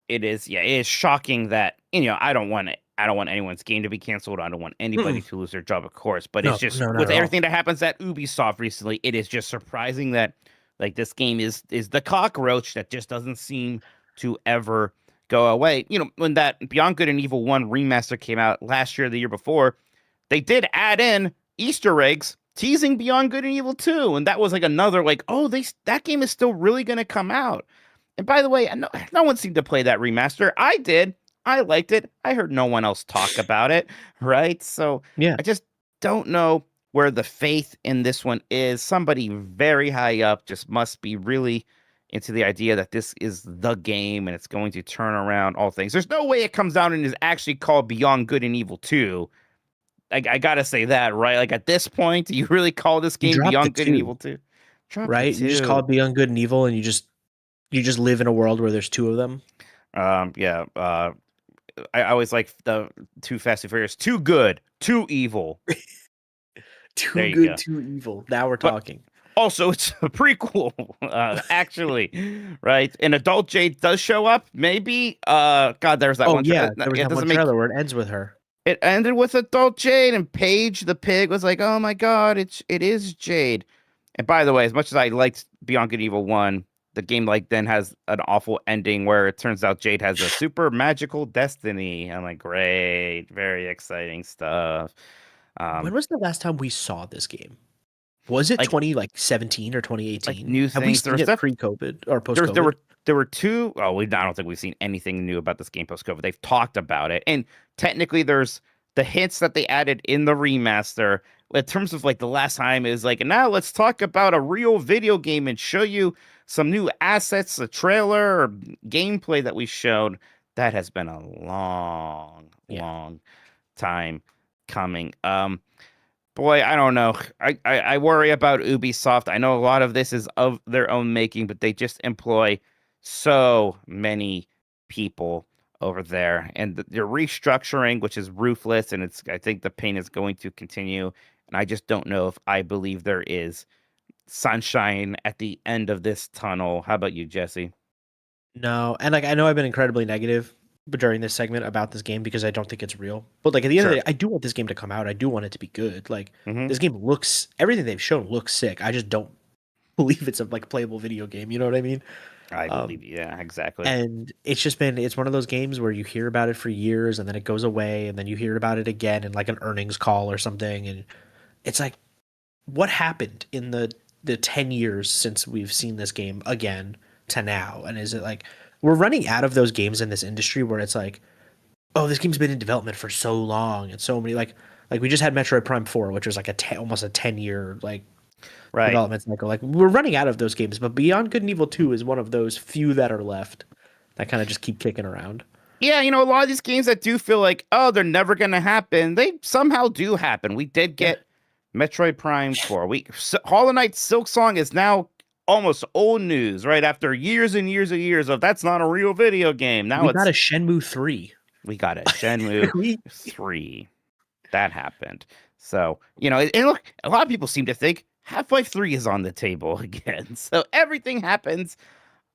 It is, yeah, it is shocking that I don't want anyone's game to be canceled. I don't want anybody to lose their job, of course. But it's just with everything that happens at Ubisoft recently, it is just surprising that like this game is the cockroach that just doesn't seem to ever go away. When that Beyond Good and Evil 1 remaster came out last year, the year before, they did add in Easter eggs teasing Beyond Good and Evil 2, and that was like another like, oh, that game is still really going to come out. And by the way, no one seemed to play that remaster. I did. I liked it. I heard no one else talk about it, right? So Yeah. I just don't know where the faith in this one is. Somebody very high up just must be really into the idea that this is the game and it's going to turn around all things. There's no way it comes out and is actually called Beyond Good and Evil 2. I gotta say that, right? Like at this point, do you really call this game Beyond Good and Evil 2? Right? You just call it Beyond Good and Evil, and you just live in a world where there's two of them. Yeah. I always like the Too Fast and Furious. Too good, too evil. Too good, too evil. Now we're talking. Also, it's a prequel, actually, right? And adult Jade does show up, maybe. God, there's that one. Yeah, there was that one trailer where it ends with her. It ended with adult Jade, and Paige the pig was like, "Oh my God, it is Jade." And by the way, as much as I liked Beyond Good and Evil 1, the game then has an awful ending where it turns out Jade has a super magical destiny. I'm like, great, very exciting stuff. When was the last time we saw this game? Was it 2017 or 2018? Like new Have we things. seen it pre-COVID or post-COVID? There were two. Oh, I don't think we've seen anything new about this game post-COVID. They've talked about it, and technically, there's the hints that they added in the remaster. In terms of like the last time is like, now let's talk about a real video game and show you some new assets, a trailer or gameplay that we showed. That has been a long time coming. Boy, I don't know. I worry about Ubisoft. I know a lot of this is of their own making, but they just employ so many people over there, and they're restructuring, which is ruthless, and I think the pain is going to continue. And I just don't know if I believe there is sunshine at the end of this tunnel. How about you, Jesse? No, and like I know I've been incredibly negative but during this segment about this game because I don't think it's real. But like at the end of the day, I do want this game to come out. I do want it to be good. Like this game looks, everything they've shown looks sick. I just don't believe it's a like playable video game. You know what I mean? I believe, yeah, exactly. And it's one of those games where you hear about it for years and then it goes away and then you hear about it again in like an earnings call or something, and it's like, what happened in the 10 years since we've seen this game again to now? And is it like we're running out of those games in this industry where it's like, oh, this game's been in development for so long and so many like we just had Metroid Prime 4, which was like almost a 10-year like development cycle. Like we're running out of those games, but Beyond Good and Evil 2 is one of those few that are left that kind of just keep kicking around. Yeah, a lot of these games that do feel like, oh, they're never going to happen, they somehow do happen. We did get Metroid Prime 4. Hollow Knight Silksong is now almost old news, right? After years and years and years of that's not a real video game. Now we got a Shenmue 3. We got a Shenmue 3. That happened. So, and look, a lot of people seem to think Half-Life 3 is on the table again. So everything happens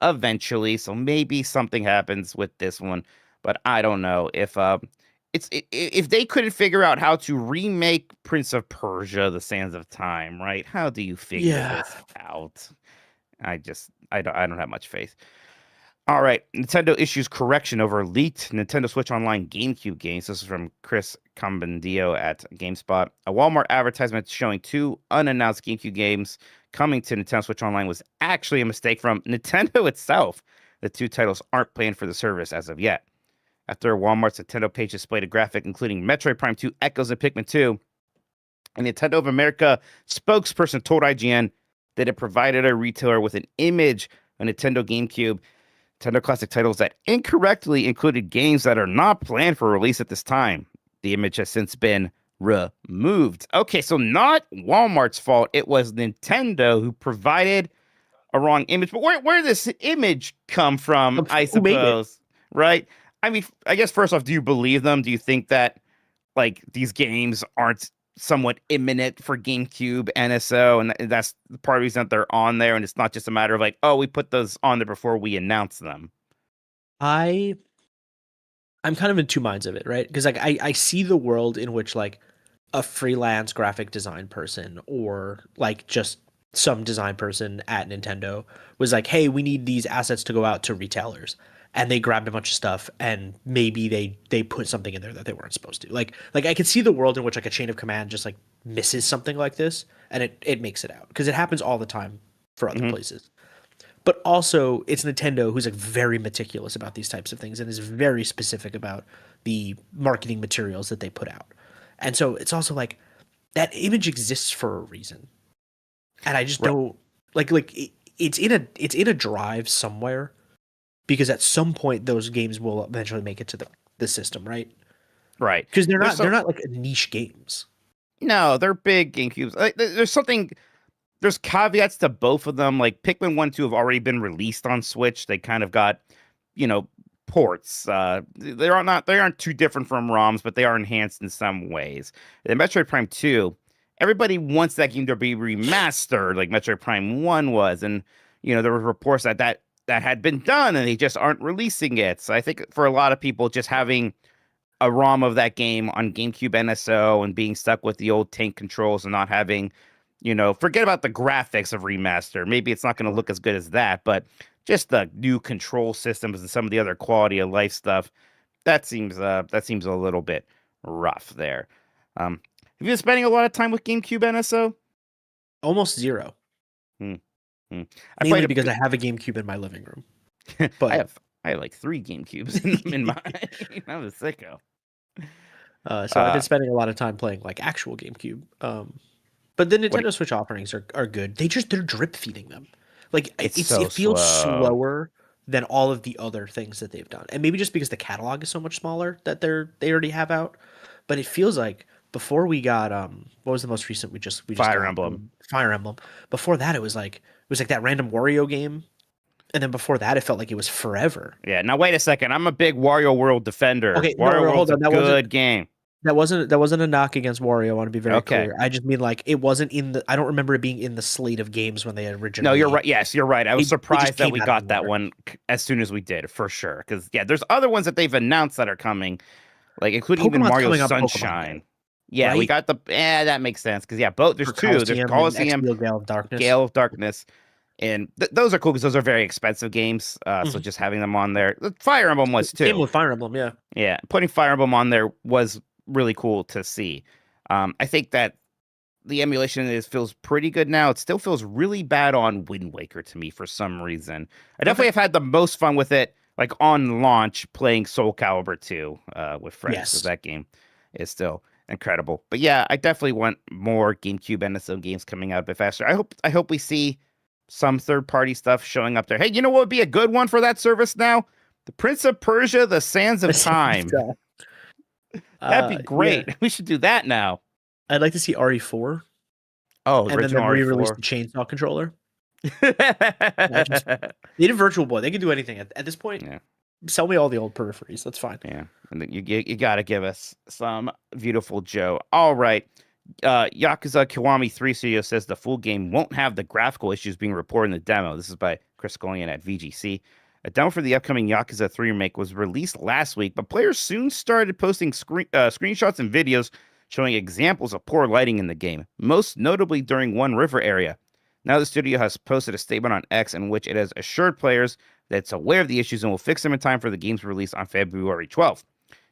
eventually. So maybe something happens with this one, but I don't know if if they couldn't figure out how to remake Prince of Persia: The Sands of Time, right? How do you figure this out? I don't have much faith. All right, Nintendo issues correction over leaked Nintendo Switch Online GameCube games. This is from Chris Combandio at GameSpot. A Walmart advertisement showing 2 unannounced GameCube games coming to Nintendo Switch Online was actually a mistake from Nintendo itself. The 2 titles aren't planned for the service as of yet. After Walmart's Nintendo page displayed a graphic including Metroid Prime 2, Echoes, and Pikmin 2, a Nintendo of America spokesperson told IGN that it provided a retailer with an image of Nintendo GameCube Nintendo Classic titles that incorrectly included games that are not planned for release at this time. The image has since been removed. Okay, so not Walmart's fault. It was Nintendo who provided a wrong image. But where did this image come from, I suppose? Right? I mean, I guess first off, do you believe them? Do you think that like these games aren't somewhat imminent for GameCube NSO, and that's the part of the reason that they're on there, and it's not just a matter of like, oh, we put those on there before we announce them? I'm kind of in two minds of it, right? Because like I see the world in which like a freelance graphic design person or like just some design person at Nintendo was like, hey, we need these assets to go out to retailers. And they grabbed a bunch of stuff, and maybe they put something in there that they weren't supposed to. Like I could see the world in which like a chain of command just like misses something like this, and it makes it out because it happens all the time for other places. But also, it's Nintendo who's like very meticulous about these types of things and is very specific about the marketing materials that they put out. And so it's also like that image exists for a reason, and I just don't like it's in a drive somewhere. Because at some point those games will eventually make it to the system, right? Right. Because they're not like niche games. No, they're big GameCubes. Like, there's caveats to both of them. Like Pikmin 1 and 2 have already been released on Switch. They kind of got, ports. They aren't too different from ROMs, but they are enhanced in some ways. In Metroid Prime 2, everybody wants that game to be remastered like Metroid Prime 1 was. And, there were reports that had been done and they just aren't releasing it. So I think for a lot of people, just having a ROM of that game on GameCube NSO and being stuck with the old tank controls and not having, forget about the graphics of remaster. Maybe it's not going to look as good as that, but just the new control systems and some of the other quality of life stuff, that seems a little bit rough there. Have you been spending a lot of time with GameCube NSO? Almost zero. Mainly because I have a GameCube in my living room. But I have like 3 GameCubes in my. I'm a sicko. So I've been spending a lot of time playing like actual GameCube. But the Nintendo Switch offerings are good. They're drip feeding them. Like it feels slower than all of the other things that they've done, and maybe just because the catalog is so much smaller that they already have out. But it feels like before we got what was the most recent we just Fire Emblem. Fire Emblem. Before that, it was like that random Wario game, and then before that, it felt like it was forever. Yeah. Now wait a second. I'm a big Wario World defender. Okay, Wario World's a good game. That wasn't a knock against Wario. I want to be very Okay. clear. I just mean like it wasn't in the. I don't remember it being in the slate of games when they originally. No, you're right. Yes, you're right. I was It just surprised that came we out of got that nowhere. one as soon as we did, for sure. Because yeah, there's other ones that they've announced that are coming, like including even Pokemon's Mario coming on Pokemon Sunshine. Day, Yeah, we right? got the. That makes sense. Because yeah, both there's For two. There's Coliseum and Coliseum, Expial Gale of Darkness. Gale of Darkness, and those are cool because those are very expensive games. So Mhm. just having them on there, Fire Emblem was Same too. with Fire Emblem, yeah. Yeah, putting Fire Emblem on there was really cool to see. I think that the emulation feels pretty good now. It still feels really bad on Wind Waker to me for some reason. I definitely have had the most fun with it, like on launch, playing Soul Calibur 2 with friends, because Yes. that game is still incredible. But yeah, I definitely want more GameCube NSO games coming out a bit faster. I hope we see some third-party stuff showing up there. Hey, you know what would be a good one for that service now? The Prince of Persia: The Sands of Time. That'd be Yeah. great. We should do that now. I'd like to see RE4 Oh, and then them original re-release RE4. the chainsaw controller. They did Virtual Boy. They can do anything at this point. Yeah. Sell me all the old peripheries. That's fine. Yeah, and then you got to give us some beautiful Joe. All right, Yakuza Kiwami 3 Studio says the full game won't have the graphical issues being reported in the demo. This is by Chris Golian at VGC. A demo for the upcoming Yakuza 3 remake was released last week, but players soon started posting screenshots and videos showing examples of poor lighting in the game, most notably during one river area. Now the studio has posted a statement on X in which it has assured players that it's aware of the issues and will fix them in time for the game's release on February 12th.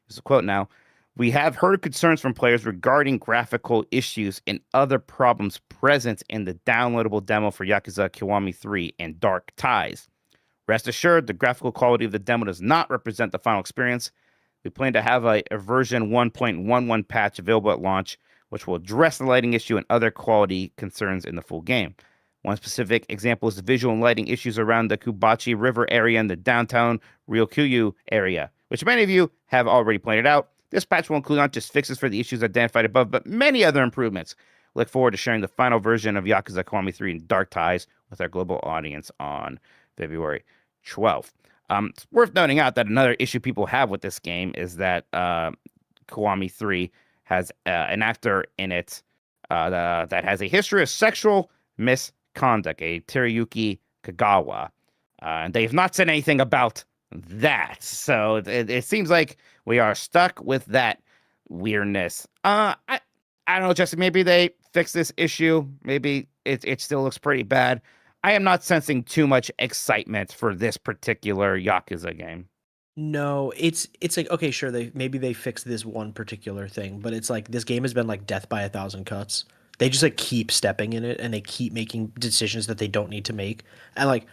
There's a quote now. We have heard concerns from players regarding graphical issues and other problems present in the downloadable demo for Yakuza Kiwami 3 and Dark Ties. Rest assured, the graphical quality of the demo does not represent the final experience. We plan to have a version 1.11 patch available at launch, which will address the lighting issue and other quality concerns in the full game. One specific example is the visual and lighting issues around the Kubachi River area and the downtown Ryokyu area, which many of you have already pointed out. This patch will include not just fixes for the issues identified above, but many other improvements. Look forward to sharing the final version of Yakuza Kiwami 3 and Dark Ties with our global audience on February 12th. It's worth noting out that another issue people have with this game is that Kiwami 3 has an actor in it that has a history of sexual misconduct, a Teruyuki Kagawa. And they have not said anything about that. So it seems like we are stuck with that weirdness. I don't know, Jesse, maybe they fix this issue. Maybe it still looks pretty bad. I am not sensing too much excitement for this particular Yakuza game. No, it's like, okay, sure, they fixed this one particular thing, but it's like this game has been like death by a thousand cuts. They just like keep stepping in it and they keep making decisions that they don't need to make. And like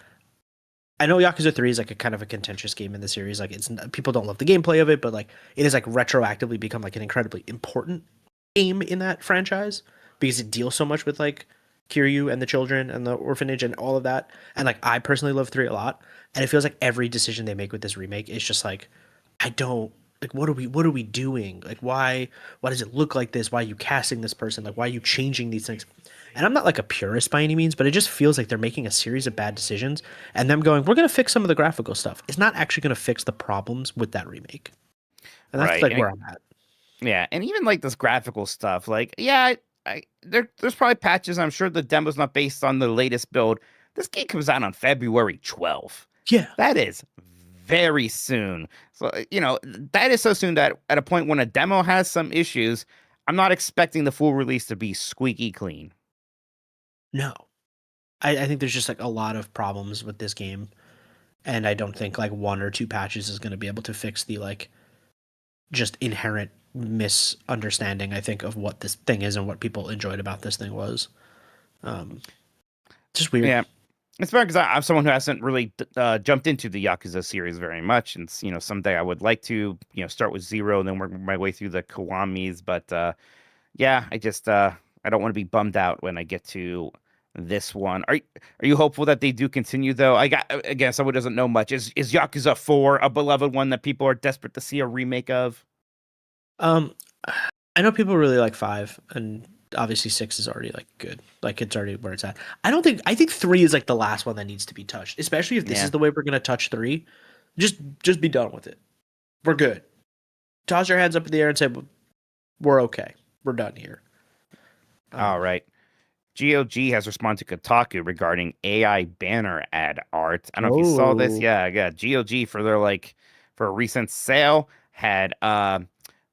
I know Yakuza 3 is like a kind of a contentious game in the series. Like people don't love the gameplay of it, but like it has like retroactively become like an incredibly important game in that franchise because it deals so much with like Kiryu and the children and the orphanage and all of that. And like I personally love 3 a lot. And it feels like every decision they make with this remake is just like, I don't like what are we doing? Like why does it look like this? Why are you casting this person? Like why are you changing these things? And I'm not like a purist by any means, but it just feels like they're making a series of bad decisions and them going, we're going to fix some of the graphical stuff. It's not actually going to fix the problems with that remake. And that's right. like where I'm at. Yeah, and even like this graphical stuff, like, yeah, there's probably patches. I'm sure the demo's not based on the latest build. This game comes out on February 12th. Yeah. That is very soon. So, that is so soon that at a point when a demo has some issues, I'm not expecting the full release to be squeaky clean. No. I think there's just like a lot of problems with this game. And I don't think like 1 or 2 patches is going to be able to fix the like just inherent misunderstanding, I think, of what this thing is and what people enjoyed about this thing was. Just weird. Yeah. It's fair because I'm someone who hasn't really jumped into the Yakuza series very much. And, someday I would like to, start with 0 and then work my way through the Kiwamis. But, yeah, I just, I don't want to be bummed out when I get to this one. Are you hopeful that they do continue, though? Again, someone doesn't know much. Is Yakuza 4 a beloved one that people are desperate to see a remake of? I know people really like 5, and obviously 6 is already like good. Like it's already where it's at. I think 3 is like the last one that needs to be touched, especially if this is the way we're gonna touch 3. Just be done with it. We're good. Toss your hands up in the air and say, we're okay. We're done here. All right. GOG has responded to Kotaku regarding AI banner ad art. I don't know if you saw this. Yeah. GOG for a recent sale had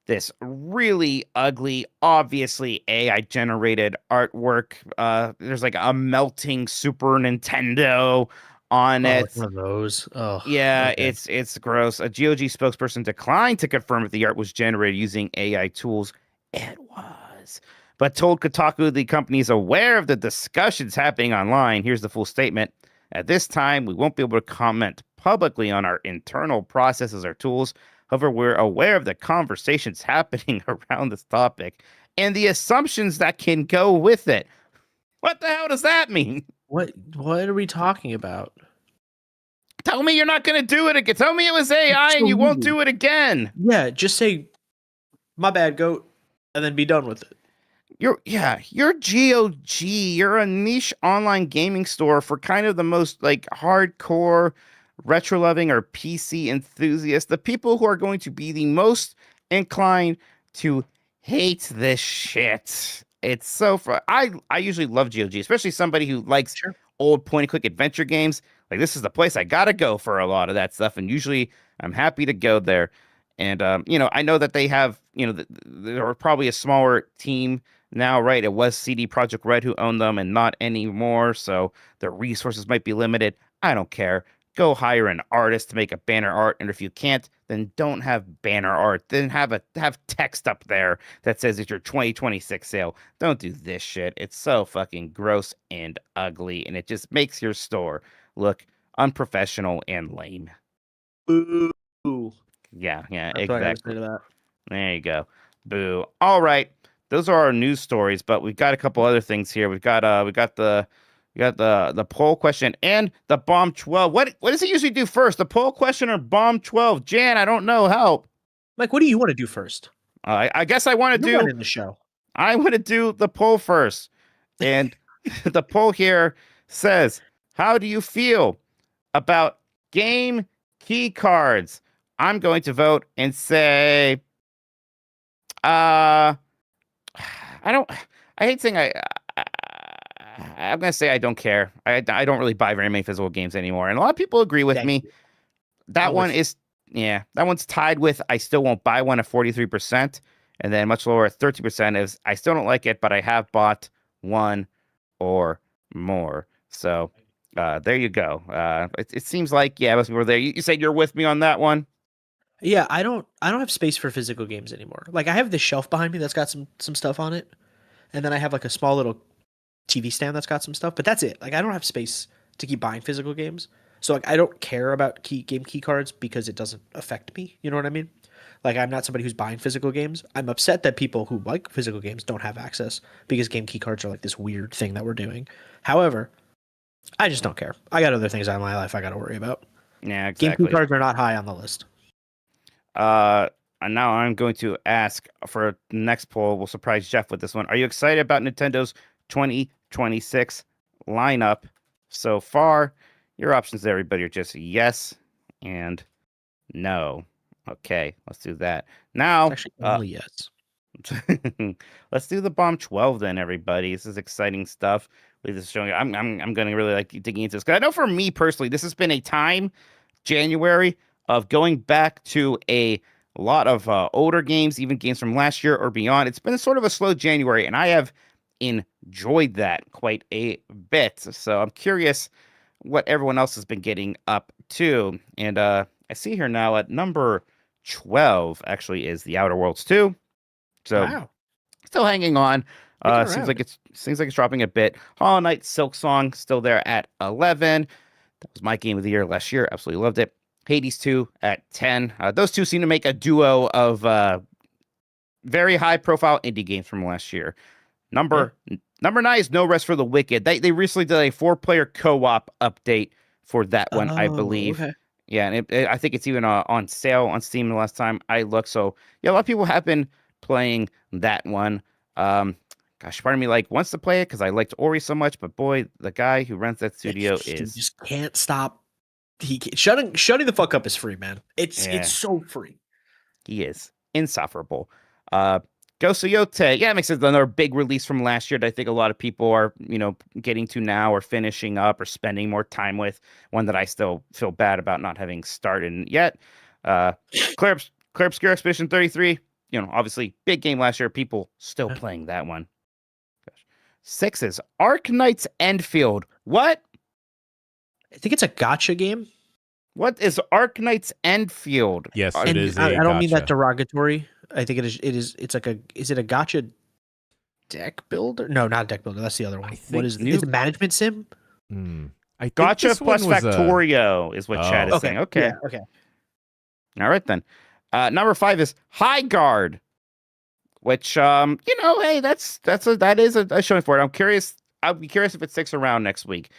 this really ugly, obviously AI generated artwork. There's like a melting Super Nintendo on it. One of those. Oh, Yeah, okay. it's gross. A GOG spokesperson declined to confirm if the art was generated using AI tools. It was, but told Kotaku the company is aware of the discussions happening online. Here's the full statement. At this time, we won't be able to comment publicly on our internal processes or tools. However, we're aware of the conversations happening around this topic and the assumptions that can go with it. What the hell does that mean? What are we talking about? Tell me you're not going to do it again. Tell me it was AI and you won't do it again. Yeah, just say, my bad, goat, and then be done with it. You're GOG. You're a niche online gaming store for kind of the most like hardcore retro loving or PC enthusiasts, the people who are going to be the most inclined to hate this shit. It's so fun. I usually love GOG, especially somebody who likes old point and click adventure games. Like this is the place I gotta go for a lot of that stuff, and usually I'm happy to go there. And I know that they have, they're probably a smaller team now, right? It was CD Projekt Red who owned them, and not anymore, so their resources might be limited. I don't care. Go hire an artist to make a banner art, and if you can't, then don't have banner art. Then have text up there that says it's your 2026 sale. Don't do this shit. It's so fucking gross and ugly, and it just makes your store look unprofessional and lame. Boo. Yeah, That's exactly. what I gotta say to that. There you go. Boo. All right. Those are our news stories, but we've got a couple other things here. We got the poll question and the bomb 12. What does it usually do first? The poll question or bomb 12? Jan, I don't know. Help. Mike, what do you want to do first? I guess I want to do running the show. I want to do the poll first. And the poll here says, how do you feel about game key cards? I'm going to vote and say, I hate saying I'm going to say I don't care. I don't really buy very many physical games anymore. And a lot of people agree with me. That one's tied with I still won't buy one at 43%. And then much lower at 30% is I still don't like it, but I have bought one or more. So there you go. It seems like, most people are there. You said you're with me on that one? Yeah, I don't have space for physical games anymore. Like I have this shelf behind me that's got some stuff on it. And then I have like a small little TV stand that's got some stuff, but that's it. Like I don't have space to keep buying physical games. So like I don't care about game key cards because it doesn't affect me. You know what I mean? Like I'm not somebody who's buying physical games. I'm upset that people who like physical games don't have access because game key cards are like this weird thing that we're doing. However, I just don't care. I got other things in my life I got to worry about. Yeah, exactly. Game key cards are not high on the list. And now I'm going to ask for the next poll. We'll surprise Jeff with this one. Are you excited about Nintendo's 2026 lineup so far? Your options there, everybody, are just yes and no. Okay, let's do that. Now, it's actually only yes. Let's do the bomb 12 then, everybody. This is exciting stuff. This is showing. I'm going to really like digging into this because I know for me personally, this has been a time, January, of going back to a lot of older games, even games from last year or beyond. It's been sort of a slow January, and I have enjoyed that quite a bit. So I'm curious what everyone else has been getting up to. And I see here now at number 12 actually is The Outer Worlds 2. So wow. Still hanging on. Seems like it's dropping a bit. Hollow Knight Silksong still there at 11. That was my game of the year last year. Absolutely loved it. Hades 2 at 10. Those two seem to make a duo of very high profile indie games from last year. Number 9 is No Rest for the Wicked. They recently did a 4-player co-op update for that one, I believe. Okay. Yeah, and I think it's even on sale on Steam the last time I looked. So yeah, a lot of people have been playing that one. Gosh, part of me wants to play it because I liked Ori so much, but boy, the guy who runs that studio just can't stop. Shutting the fuck up is free, man. It's so free. He is insufferable. Gosuyote. Yeah, it makes sense. Another big release from last year that I think a lot of people are, getting to now or finishing up or spending more time with. One that I still feel bad about not having started yet. Clear Obscure Expedition 33. Obviously big game last year. People still playing that one. Gosh. 6 is Ark Knights Enfield. What? I think it's a gacha game. What is Ark Knights Enfield? Yes, And it is. I don't mean that derogatory. I think it is. It's like a. Is it a gacha deck builder? No, not a deck builder. That's the other one. What is it? Is it management sim? I think Gacha plus Factorio is what Chad is saying. Okay. Yeah, okay. All right then. Number 5 is High Guard, which hey, that is a showing for it. I'm curious. I'll be curious if it sticks around next week.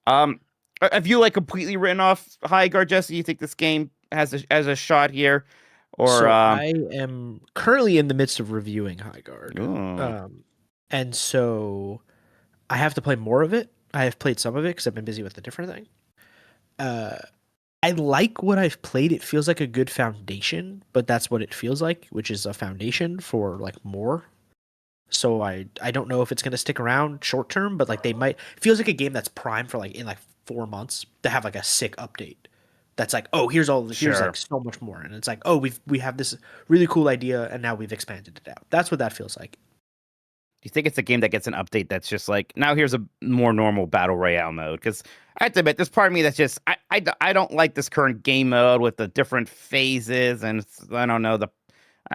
Have you completely written off High Guard, Jesse? You think this game has a shot here? Or so I am currently in the midst of reviewing High Guard. And so I have to play more of it. I have played some of it because I've been busy with a different thing. I like what I've played. It feels like a good foundation, but that's what it feels like, which is a foundation for more. So I don't know if it's going to stick around short term, but they might. It feels like a game that's primed for in 4 months to have a sick update. That's here's so much more, and it's we have this really cool idea, and now we've expanded it out. That's what that feels like. Do you think it's a game that gets an update that's just now here's a more normal battle royale mode? Because I have to admit, there's part of me that's just I don't like this current game mode with the different phases, and I don't know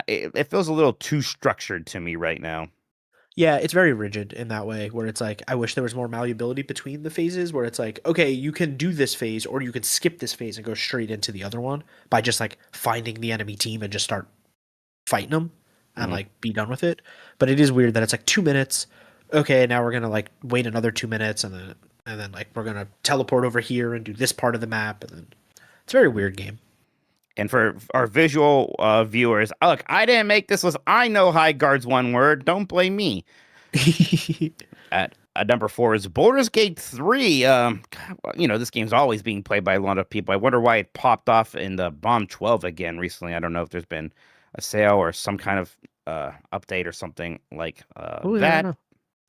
it feels a little too structured to me right now. Yeah, it's very rigid in that way, where it's I wish there was more malleability between the phases, where it's okay, you can do this phase, or you can skip this phase and go straight into the other one by just finding the enemy team and just start fighting them and be done with it. But it is weird that it's 2 minutes. Okay, now we're gonna wait another 2 minutes, and then we're gonna teleport over here and do this part of the map, and then it's a very weird game. And for our visual viewers, look, I didn't make this list. I know High Guard's one word. Don't blame me. At number 4 is Baldur's Gate 3. This game's always being played by a lot of people. I wonder why it popped off in the Bomb 12 again recently. I don't know if there's been a sale or some kind of update or something like that.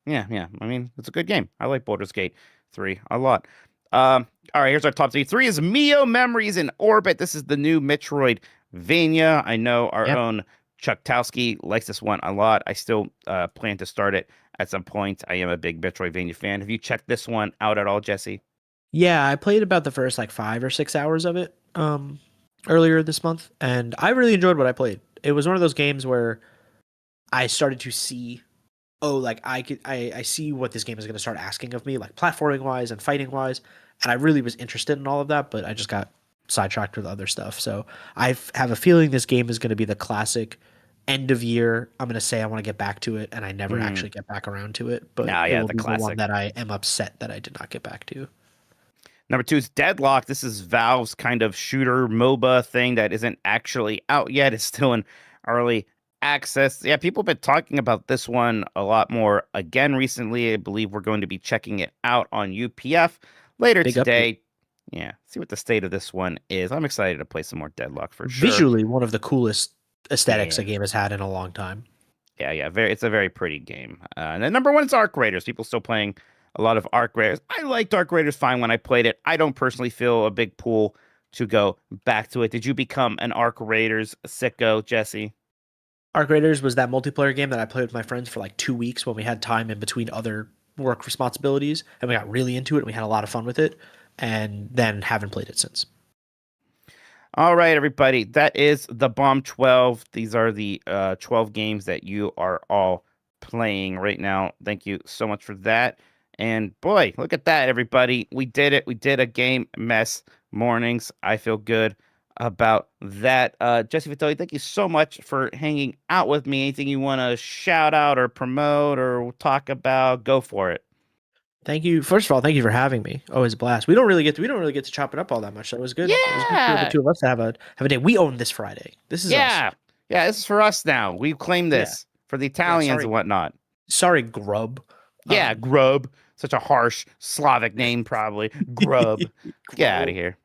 Yeah. I mean, it's a good game. I like Baldur's Gate 3 a lot. All right, here's our top 3. 3 is Mio Memories in Orbit. This is the new Metroidvania. I know our own Chuck Towski likes this one a lot. I still plan to start it at some point. I am a big Metroidvania fan. Have you checked this one out at all, Jesse? Yeah, I played about the first 5 or 6 hours of it earlier this month, and I really enjoyed what I played. It was one of those games where I started to see, I see what this game is going to start asking of me, platforming wise and fighting wise, and I really was interested in all of that, but I just got sidetracked with other stuff. So I have a feeling this game is going to be the classic end of year. I'm going to say I want to get back to it, and I never actually get back around to it. But it will be the one that I am upset that I did not get back to. Number 2 is Deadlock. This is Valve's kind of shooter MOBA thing that isn't actually out yet. It's still in early access. Yeah, people have been talking about this one a lot more again recently. I believe we're going to be checking it out on UPF later today. Update. Yeah, see what the state of this one is. I'm excited to play some more Deadlock for sure. Visually, one of the coolest aesthetics a game has had in a long time. Yeah, it's a very pretty game. And then number 1 is Arc Raiders. People still playing a lot of Arc Raiders. I liked Arc Raiders fine when I played it. I don't personally feel a big pull to go back to it. Did you become an Arc Raiders sicko, Jesse? Arc Raiders was that multiplayer game that I played with my friends for 2 weeks when we had time in between other work responsibilities, and we got really into it and we had a lot of fun with it, and then haven't played it since. All right, everybody. That is the Bomb 12. These are the 12 games that you are all playing right now. Thank you so much for that. And boy, look at that, everybody. We did it. We did a game mess mornings. I feel good about that. Jesse Vitelli, thank you so much for hanging out with me. Anything you want to shout out or promote or talk about, go for it. Thank you. First of all, thank you for having me. Always a blast. We don't really get to chop it up all that much. So it was good. Yeah. It was good for the two of us to have a day. We own this Friday. This is us. Yeah, this is for us now. We claim this for the Italians and whatnot. Sorry, Grubb. Yeah, Grubb. Such a harsh Slavic name, probably. Grubb. Get out of here.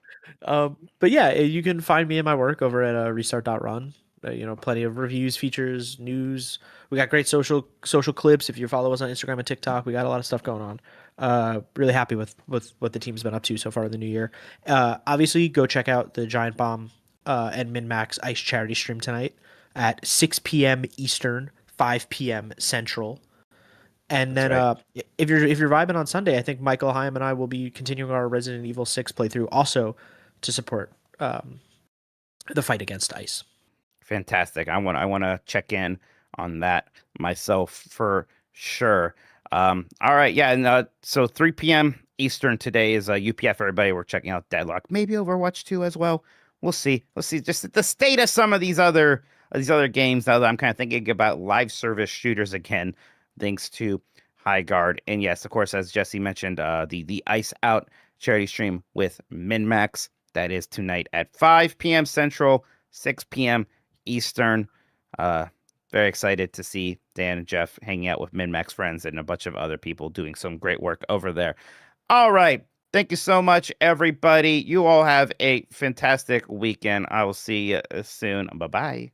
But yeah, you can find me and my work over at restart.run. plenty of reviews, features, news. We got great social clips. If you follow us on Instagram and TikTok, we got a lot of stuff going on. Really happy with what the team's been up to so far in the new year. Obviously, go check out the Giant Bomb and Min Max Ice charity stream tonight at 6 p.m. Eastern, 5 p.m. Central. And then if you're vibing on Sunday, I think Michael Hyam and I will be continuing our Resident Evil 6 playthrough also to support the fight against ICE. Fantastic. I want to check in on that myself for sure. All right, yeah, and so 3 p.m. Eastern today is UPF. Everybody, we're checking out Deadlock, maybe Overwatch 2 as well. We'll see. Just the state of some of these other games now that I'm kind of thinking about live service shooters again, thanks to High Guard. And yes, of course, as Jesse mentioned, the Ice Out charity stream with MinMax. That is tonight at 5 p.m. Central, 6 p.m. Eastern. Very excited to see Dan and Jeff hanging out with MinMax friends and a bunch of other people doing some great work over there. All right. Thank you so much, everybody. You all have a fantastic weekend. I will see you soon. Bye-bye.